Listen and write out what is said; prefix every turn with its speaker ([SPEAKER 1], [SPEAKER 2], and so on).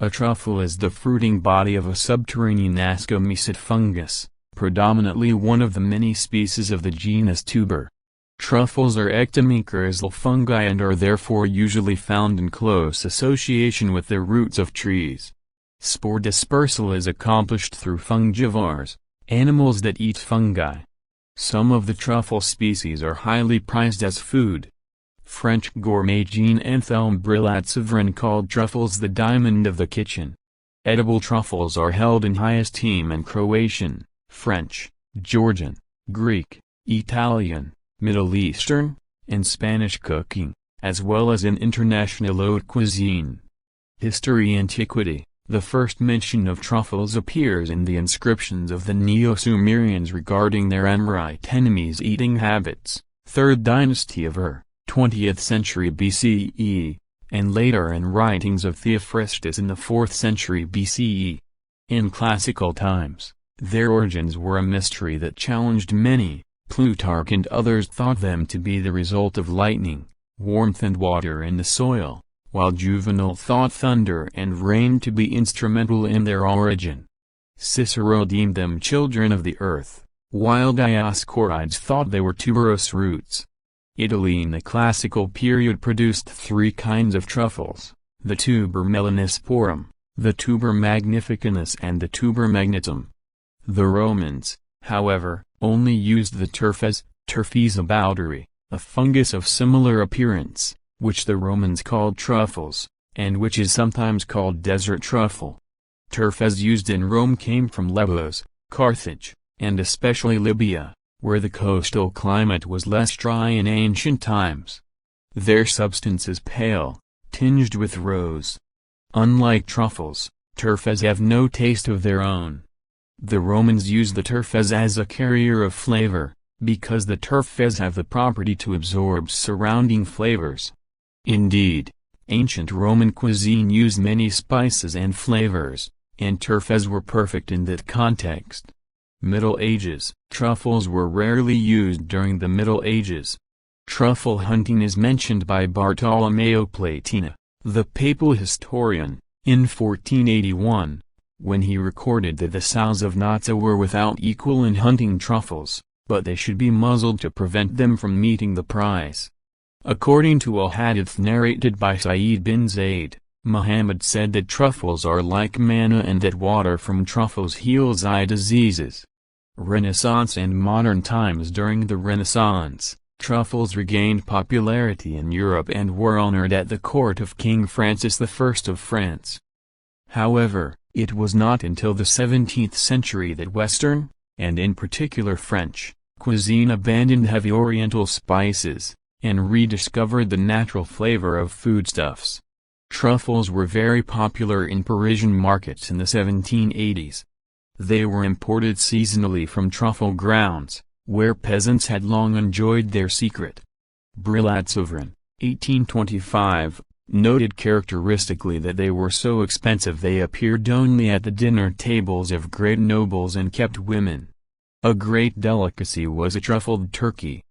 [SPEAKER 1] A truffle is the fruiting body of a subterranean ascomycete fungus, predominantly one of the many species of the genus Tuber. Truffles are ectomycorrhizal fungi and are therefore usually found in close association with the roots of trees. Spore dispersal is accomplished through fungivores, animals that eat fungi. Some of the truffle species are highly prized as food. French gourmet Jean-Anthelme Brillat-Savarin called truffles the diamond of the kitchen. Edible truffles are held in high esteem in Croatian, French, Georgian, Greek, Italian, Middle Eastern, and Spanish cooking, as well as in international haute cuisine. History. Antiquity. The first mention of truffles appears in the inscriptions of the Neo-Sumerians regarding their Amorite enemies' eating habits, 3rd dynasty of Ur, 20th century BCE, and later in writings of Theophrastus in the 4th century BCE. In classical times, their origins were a mystery that challenged many. Plutarch and others thought them to be the result of lightning, warmth and water in the soil, while Juvenal thought thunder and rain to be instrumental in their origin. Cicero deemed them children of the earth, while Dioscorides thought they were tuberous roots. Italy in the classical period produced 3 kinds of truffles, the tuber melanosporum, the tuber magnificanus and the tuber magnetum. The Romans, however, only used the turfes, Turfeza bowderi, a fungus of similar appearance, which the Romans called truffles, and which is sometimes called desert truffle. Turfes used in Rome came from Lesbos, Carthage, and especially Libya, where the coastal climate was less dry in ancient times. Their substance is pale, tinged with rose. Unlike truffles, turfes have no taste of their own. The Romans used the turfes as a carrier of flavor, because the turfes have the property to absorb surrounding flavors. Indeed, ancient Roman cuisine used many spices and flavors, and turfes were perfect in that context. Middle Ages. Truffles were rarely used during the Middle Ages. Truffle hunting is mentioned by Bartolomeo Platina, the papal historian, in 1481. When he recorded that the sows of Notza were without equal in hunting truffles, but they should be muzzled to prevent them from meeting the prize. According to a hadith narrated by Sa'id bin Zayd, Muhammad said that truffles are like manna and that water from truffles heals eye diseases. Renaissance and modern times. During the Renaissance, truffles regained popularity in Europe and were honored at the court of King Francis I of France. However, it was not until the 17th century that Western, and in particular French, cuisine abandoned heavy Oriental spices, and rediscovered the natural flavor of foodstuffs. Truffles were very popular in Parisian markets in the 1780s. They were imported seasonally from truffle grounds, where peasants had long enjoyed their secret. Brillat-Savarin, 1825, noted characteristically that they were so expensive they appeared only at the dinner tables of great nobles and kept women. A great delicacy was a truffled turkey.